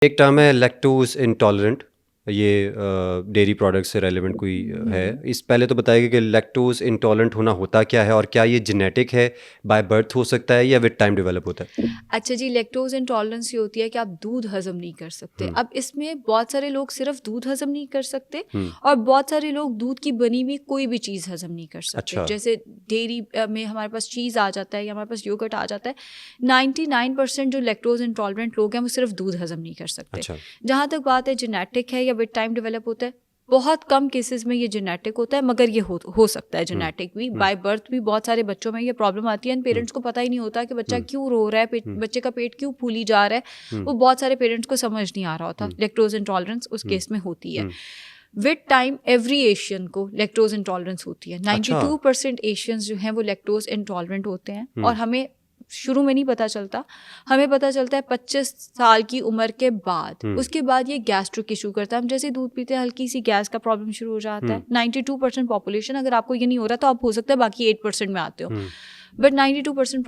एक टर्म है lactose intolerant, ये डेयरी प्रोडक्ट से रेलेवेंट कोई है। इस पहले तो बताइए कि लैक्टोज इंटॉलरेंट होना होता क्या है और क्या ये जेनेटिक है, बाय बर्थ हो सकता है या विद टाइम डेवलप होता है? अच्छा जी, लैक्टोज इंटॉलरेंस ये होती है कि आप दूध हजम नहीं कर सकते। अब इसमें बहुत सारे लोग सिर्फ दूध हजम नहीं कर सकते और बहुत सारे लोग दूध की बनी हुई कोई भी चीज़ हजम नहीं कर सकते। अच्छा। जैसे डेयरी में हमारे पास चीज़ आ जाता है या हमारे पास योगर्ट आ जाता है, 99% जो लैक्टोज इंटॉलरेंट लोग हैं वो सिर्फ दूध हजम नहीं कर सकते। अच्छा। जहाँ तक बात है जेनेटिक है या विद टाइम डेवलप होता है, बहुत कम केसेस में ये जेनेटिक होता है, मगर ये हो सकता है जेनेटिक भी। बाय बर्थ भी बहुत सारे बच्चों में ये प्रॉब्लम आती है एंड पेरेंट्स को पता ही नहीं होता कि बच्चा क्यों रो रहा है, बच्चे का पेट क्यों फूली जा रहा है। वो बहुत सारे पेरेंट्स को समझ नहीं आ रहा होता। लैक्टोज इंटॉलरेंस उस केस में होती है। विद टाइम एवरी एशियन को लैक्टोज इंटॉलरेंस होती है। 92% एशियंस जो हैं वो लैक्टोज इंटॉलरेंट होते हैं और हमें शुरू में नहीं पता चलता। हमें पता चलता है 25 साल की उम्र के बाद। उसके बाद ये गैस्ट्रिक इशू करता है। हम जैसे दूध पीते हैं हल्की सी गैस का प्रॉब्लम शुरू हो जाता है। 92% पॉपुलेशन, अगर आपको ये नहीं हो रहा तो आप हो सकता है बाकी 8% में आते हो, बट 92%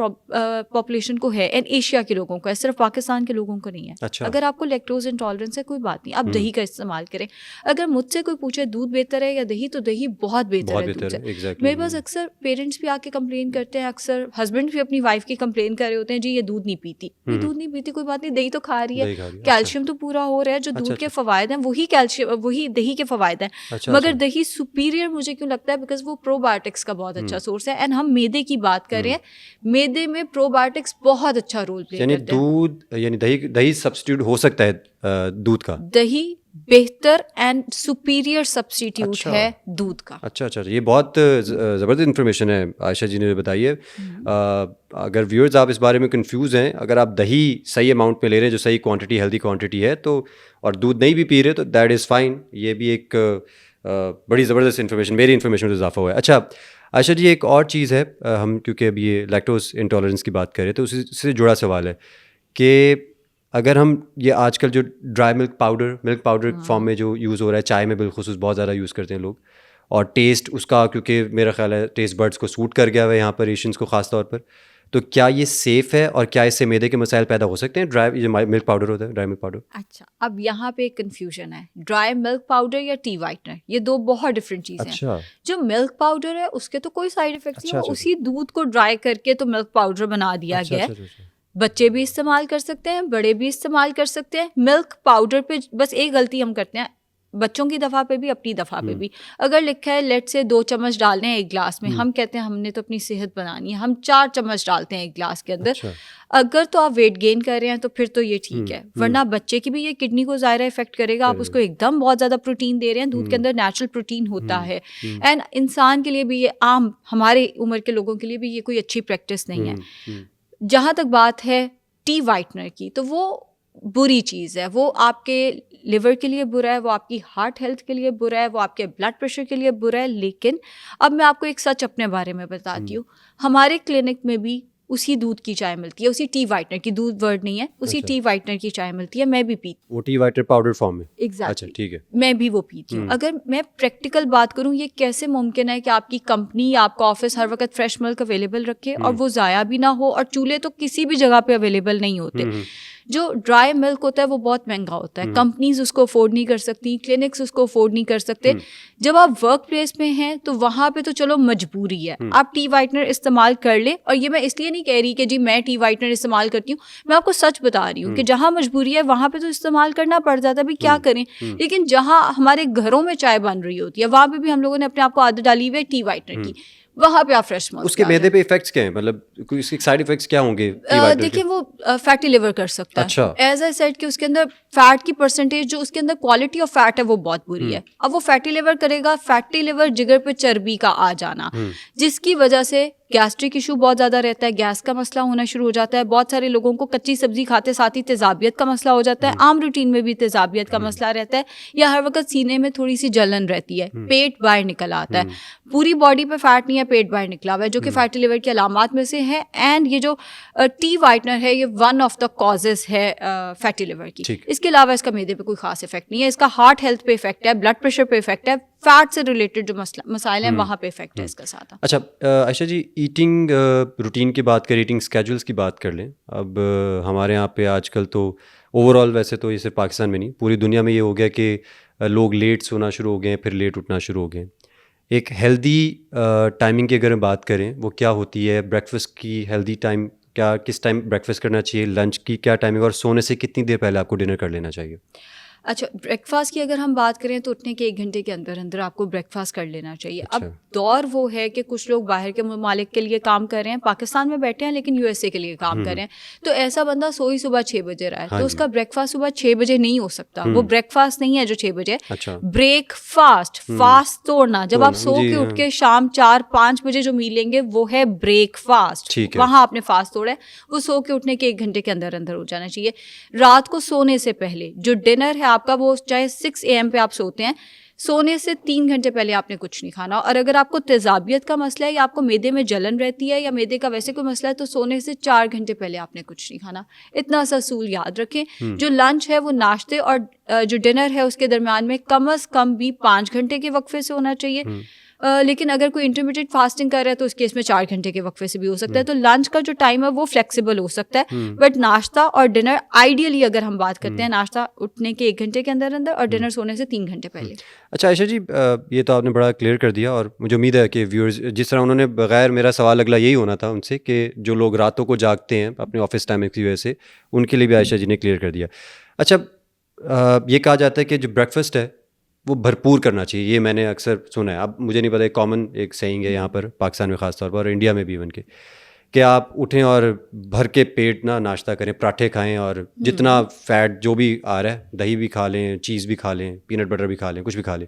पॉपुलेशन को है एंड एशिया के लोगों को है, सिर्फ पाकिस्तान के लोगों को नहीं है। अच्छा। अगर आपको लैक्टोज इंटॉलरेंस है कोई बात नहीं, आप दही का इस्तेमाल करें। अगर मुझसे कोई पूछे दूध बेहतर है या दही, तो दही बहुत बेहतर है दूध से। exactly. मेरे पास अक्सर पेरेंट्स भी आके कंप्लेन करते हैं, अक्सर हस्बैंड भी अपनी वाइफ की कंप्लेन कर रहे होते हैं, जी ये दूध नहीं पीती। ये दूध नहीं पीती कोई बात नहीं, दही तो खा रही है, कैल्शियम तो पूरा हो रहा है। जो दूध के फवायद हैं वही कैल्शियम, वही दही के फवायद हैं। मगर दही सुपीरियर मुझे क्यों लगता है, बिकॉज वो प्रोबायोटिक्स का बहुत अच्छा सोर्स है। एंड हम मैदे की बात कर रहे हैं, मैदे में प्रोबायोटिक्स बहुत अच्छा रोल प्ले करते हैं। दूध यानी दही सब्स्टिट्यूट हो सकता है दूध का? दही बेहतर एंड सुपीरियर सब्स्टिट्यूट है दूध का। अच्छा, ये बहुत ज़बरदस्त इन्फॉर्मेशन है आयशा जी ने बताई है। अगर व्यूअर्स आप इस बारे में कंफ्यूज हैं, अगर आप दही सही अमाउंट में ले रहे हैं, जो सही क्वांटिटी, हेल्दी क्वांटिटी है, तो और दूध नहीं भी पी रहे तो दैट इज़ फाइन। ये भी एक बड़ी ज़बरदस्त इन्फॉर्मेशन, मेरी इन्फॉर्मेशन में इजाफा हुआ है। अच्छा आयशा जी, एक और चीज़ है, हम क्योंकि अभी ये लैक्टोज इंटॉलरेंस की बात करें तो उसी से जुड़ा सवाल है कि अगर हम ये आजकल जो ड्राई मिल्क पाउडर फॉर्म में जो यूज़ हो रहा है, चाय में बिलखुसूस बहुत ज़्यादा यूज़ करते हैं लोग, और टेस्ट उसका, क्योंकि मेरा ख्याल है टेस्ट बर्ड्स को सूट कर गया हुआ है यहाँ पर एशियंस को ख़ास तौर पर, तो क्या ये सेफ़ है और क्या इससे मैदे के मसाइल पैदा हो सकते हैं? ड्राई मिल्क पाउडर होता है, ड्राई मिल्क पाउडर। अच्छा, अब यहाँ पे एक कन्फ्यूजन है। ड्राई मिल्क पाउडर या टी वाइटनर, ये दो बहुत डिफरेंट चीज़ें हैं। जो मिल्क पाउडर है उसके तो कोई साइड इफेक्ट्स नहीं है, उसी दूध को ड्राई करके तो मिल्क पाउडर बना दिया गया है। बच्चे भी इस्तेमाल कर सकते हैं, बड़े भी इस्तेमाल कर सकते हैं। मिल्क पाउडर पे बस एक गलती हम करते हैं, बच्चों की दफ़ा पे भी अपनी दफ़ा पे भी। अगर लिखा है लेट से 2 चम्मच डालने हैं एक गिलास में, हम कहते हैं हमने तो अपनी सेहत बनानी है, हम 4 चम्मच डालते हैं एक गिलास के अंदर। अच्छा। अगर तो आप वेट गेन कर रहे हैं तो फिर तो ये ठीक है, वरना बच्चे की भी ये किडनी को ज़ाहिर इफेक्ट करेगा। आप उसको एकदम बहुत ज़्यादा प्रोटीन दे रहे हैं, दूध के अंदर नेचुरल प्रोटीन होता है। एंड इंसान के लिए भी ये, आम हमारे उम्र के लोगों के लिए भी ये कोई अच्छी प्रैक्टिस नहीं है। जहाँ तक बात है टी वाइटनर की, तो वो बुरी चीज़ है। वो आपके लिवर के लिए बुरा है, वो आपकी हार्ट हेल्थ के लिए बुरा है, वो आपके ब्लड प्रेशर के लिए बुरा है। लेकिन अब मैं आपको एक सच अपने बारे में बताती हूँ। हमारे क्लिनिक में भी उसी दूध की चाय मिलती है, उसी टी वाइटनर की, दूध वर्ड नहीं है, उसी टी वाइटनर की चाय मिलती है। मैं भी पीती हूँ, वो टी वाइटनर पाउडर फॉर्म में। एग्जैक्टली। अच्छा, ठीक है, मैं भी वो पीती हूँ। अगर मैं प्रैक्टिकल बात करूँ, ये कैसे मुमकिन है कि आपकी कंपनी या आपका ऑफिस हर वक्त फ्रेश मिल्क अवेलेबल रखे और वो ज़ाया भी ना हो, और चूल्हे तो किसी भी जगह पे अवेलेबल नहीं होते। जो ड्राई मिल्क होता है वो बहुत महंगा होता है, कंपनीज उसको अफोर्ड नहीं कर सकती, क्लिनिक्स उसको अफोर्ड नहीं कर सकते। जब आप वर्क प्लेस में हैं तो वहाँ पे तो चलो मजबूरी है, आप टी वाइटनर इस्तेमाल कर ले। और ये मैं इसलिए नहीं कह रही कि जी मैं टी वाइटनर इस्तेमाल करती हूँ, मैं आपको सच बता रही हूँ कि जहाँ मजबूरी है वहाँ पे तो इस्तेमाल करना पड़ जाता है, भी क्या करें। लेकिन जहाँ हमारे घरों में चाय बन रही होती है, वहाँ पे भी हम लोगों ने अपने आप को आदत डाली हुई है टी वाइटनर की, वहाँ पे आप फ्रेश मिल्क। उसके मैदे पे इफेक्ट्स क्या हैं, मतलब इसके साइड इफेक्ट्स क्या होंगे? देखिए वो फैटी लिवर कर सकता है। अच्छा। एज आई सेड कि उसके अंदर फैट की परसेंटेज, जो उसके अंदर क्वालिटी ऑफ फैट है वो बहुत बुरी है। अब वो फैटी लिवर करेगा, फैटी लिवर जिगर पे चर्बी का आ जाना, जिसकी वजह से गैस्ट्रिक इशू बहुत ज़्यादा रहता है, गैस का मसला होना शुरू हो जाता है। बहुत सारे लोगों को कच्ची सब्जी खाते साथ ही तेजाबियत का मसला हो जाता है, आम रूटीन में भी तेजाबियत का मसला रहता है, या हर वक्त सीने में थोड़ी सी जलन रहती है, पेट बाहर निकल आता है। पूरी बॉडी पे फैट नहीं है, पेट बाहर निकला हुआ है, जो कि फैटी लिवर की अलामात में से है। एंड ये जो टी वाइटनर है, ये वन ऑफ द कॉजेज है फैटी लिवर की। इसके अलावा इसका मैदे पे कोई खास इफेक्ट नहीं है, इसका हार्ट हेल्थ पे इफेक्ट है, ब्लड प्रेशर पे इफेक्ट है, फैट से रिलेटेड जो मसाइल हैं वहाँ पे इफेक्ट है इसका साथ। अच्छा आयशा जी, ईटिंग रूटीन की बात करें, ईटिंग स्केड्यूल्स की बात कर लें। अब हमारे यहाँ पे आजकल तो ओवरऑल वैसे तो ये सिर्फ पाकिस्तान में नहीं, पूरी दुनिया में ये हो गया कि लोग लेट सोना शुरू हो गए हैं, फिर लेट उठना शुरू हो गए हैं। एक हेल्दी टाइमिंग की अगर हम बात करें, वो क्या होती है? ब्रेकफास्ट की हेल्दी टाइम क्या, किस टाइम ब्रेकफास्ट करना चाहिए, लंच की क्या टाइमिंग, और सोने से कितनी देर पहले आपको डिनर कर लेना चाहिए? अच्छा, ब्रेकफास्ट की अगर हम बात करें तो उठने के 1 घंटे के अंदर अंदर आपको ब्रेकफास्ट कर लेना चाहिए। अच्छा। अब दौर वो है कि कुछ लोग बाहर के ममालिक के लिए काम कर रहे हैं, पाकिस्तान में बैठे हैं लेकिन यूएसए के लिए काम कर रहे हैं, तो ऐसा बंदा सोई सुबह 6 बजे रहा है, हाँ तो जी। उसका ब्रेकफास्ट सुबह 6 बजे नहीं हो सकता। वो ब्रेकफास्ट नहीं है जो 6 बजे। अच्छा। ब्रेकफास्ट, फास्ट तोड़ना, जब आप सो जी, के हाँ। उठ के शाम 4-5 बजे जो मील लेंगे वो है ब्रेकफास्ट। ठीक है। वहां आपने फास्ट तोड़ा है, वो सो के उठने के 1 घंटे के अंदर अंदर हो जाना चाहिए। रात को सोने से पहले जो डिनर है आपका, वो चाहे 6 AM पे आप सोते हैं, सोने से 3 घंटे पहले आपने कुछ नहीं खाना। और अगर आपको तेजाबियत का मसला है या आपको मैदे में जलन रहती है या मैदे का वैसे कोई मसला है, तो सोने से 4 घंटे पहले आपने कुछ नहीं खाना। इतना सा असूल याद रखें। जो लंच है वो नाश्ते और जो डिनर है उसके दरमियान में कम अज़ कम भी 5 घंटे के वक्फे से होना चाहिए। लेकिन अगर कोई इंटरमीडिएट फास्टिंग कर रहा है तो उस केस में 4 घंटे के वक्फे से भी हो सकता है। तो लंच का जो टाइम है वो फ्लेक्सिबल हो सकता है, बट नाश्ता और डिनर आइडियली अगर हम बात करते हैं, नाश्ता उठने के 1 घंटे के अंदर अंदर और डिनर सोने से 3 घंटे पहले। अच्छा आयशा जी, ये तो आपने बड़ा क्लियर कर दिया, और मुझे उम्मीद है कि व्यूअर्स, जिस तरह उन्होंने, बगैर, मेरा सवाल अगला यही होना था उनसे कि जो लोग रातों को जागते हैं अपने ऑफिस टाइम की वजह से, उनके लिए भी आयशा जी ने क्लियर कर दिया। अच्छा, ये कहा जाता है कि जो ब्रेकफास्ट है वो भरपूर करना चाहिए, ये मैंने अक्सर सुना है। अब मुझे नहीं पता, एक कॉमन एक सेइंग है यहाँ पर पाकिस्तान में ख़ास तौर पर, और इंडिया में भी इवन के, कि आप उठें और भर के पेट ना नाश्ता करें, पराठे खाएं, और जितना फ़ैट जो भी आ रहा है, दही भी खा लें, चीज़ भी खा लें, पीनट बटर भी खा लें, कुछ भी खा लें।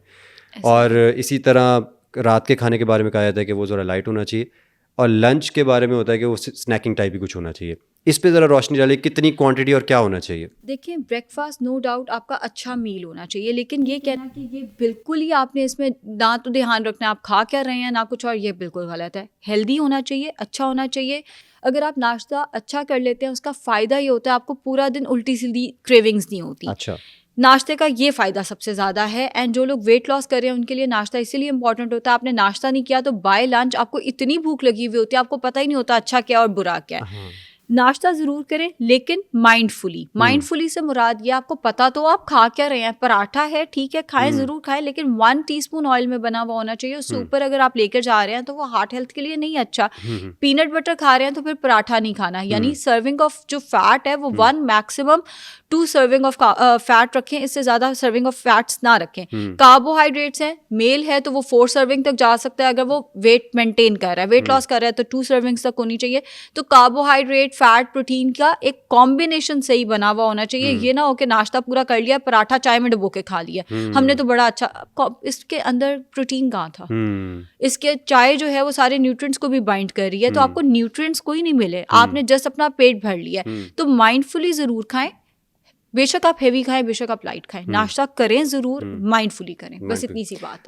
और इसी तरह रात के खाने के बारे में कहा जाता है कि वो ज़रा लाइट होना चाहिए, और लंच के बारे में होता है कि वो स्नैकिंग टाइप भी कुछ होना चाहिए। इस पे ज़रा रोशनी डालिए, कितनी क्वांटिटी और क्या होना चाहिए? देखिए, ब्रेकफास्ट नो डाउट आपका अच्छा मील होना चाहिए, लेकिन ये कहना कि ये बिल्कुल ही आपने इसमें ना तो ध्यान रखना आप खा क्या रहे हैं ना कुछ और, ये बिल्कुल गलत है। हेल्दी होना चाहिए, अच्छा होना चाहिए। अगर आप नाश्ता अच्छा कर लेते हैं, उसका फ़ायदा ये होता है आपको पूरा दिन उल्टी सीधी क्रेविंग्स नहीं होती। अच्छा। नाश्ते का ये फ़ायदा सबसे ज़्यादा है। एंड जो लोग वेट लॉस कर रहे हैं उनके लिए नाश्ता इसीलिए इंपॉर्टेंट होता है। आपने नाश्ता नहीं किया तो बाय लंच आपको इतनी भूख लगी हुई होती है, आपको पता ही नहीं होता अच्छा क्या और बुरा क्या है। नाश्ता ज़रूर करें, लेकिन माइंडफुली से मुराद ये आपको पता तो आप खा क्या रहे हैं। पराठा है, ठीक है, खाएं, ज़रूर खाएं, लेकिन 1 टीस्पून ऑयल में बना हुआ होना चाहिए। उससे ऊपर अगर आप लेकर जा रहे हैं तो वो हार्ट हेल्थ के लिए नहीं अच्छा। पीनट बटर खा रहे हैं तो फिर पराठा नहीं खाना। यानी सर्विंग ऑफ जो फैट है वो 1 मैक्सिमम 2 सर्विंग ऑफ फैट रखें, इससे ज़्यादा सर्विंग ऑफ फैट्स ना रखें। कार्बोहाइड्रेट्स हैं, मेल है तो वो 4 सर्विंग तक जा सकता है अगर वो वेट मेंटेन कर रहा है। वेट लॉस कर रहा है तो 2 सर्विंग्स तक होनी चाहिए। तो कार्बोहाइड्रेट, फैट, प्रोटीन का एक कॉम्बिनेशन सही बना हुआ होना चाहिए। ये ना हो कि नाश्ता पूरा कर लिया, पराठा चाय में डुबो के खा लिया हमने तो बड़ा अच्छा, इसके अंदर प्रोटीन कहाँ था? इसके चाय जो है वो सारे न्यूट्रिएंट्स को भी बाइंड कर रही है, तो आपको न्यूट्रिएंट्स कोई नहीं मिले, आपने जस्ट अपना पेट भर लिया। तो माइंडफुली ज़रूर खाएं, बेशक आप हेवी खाएं, बेशक आप लाइट खाएं, नाश्ता करें ज़रूर, माइंडफुली करें, बस इतनी सी बात है।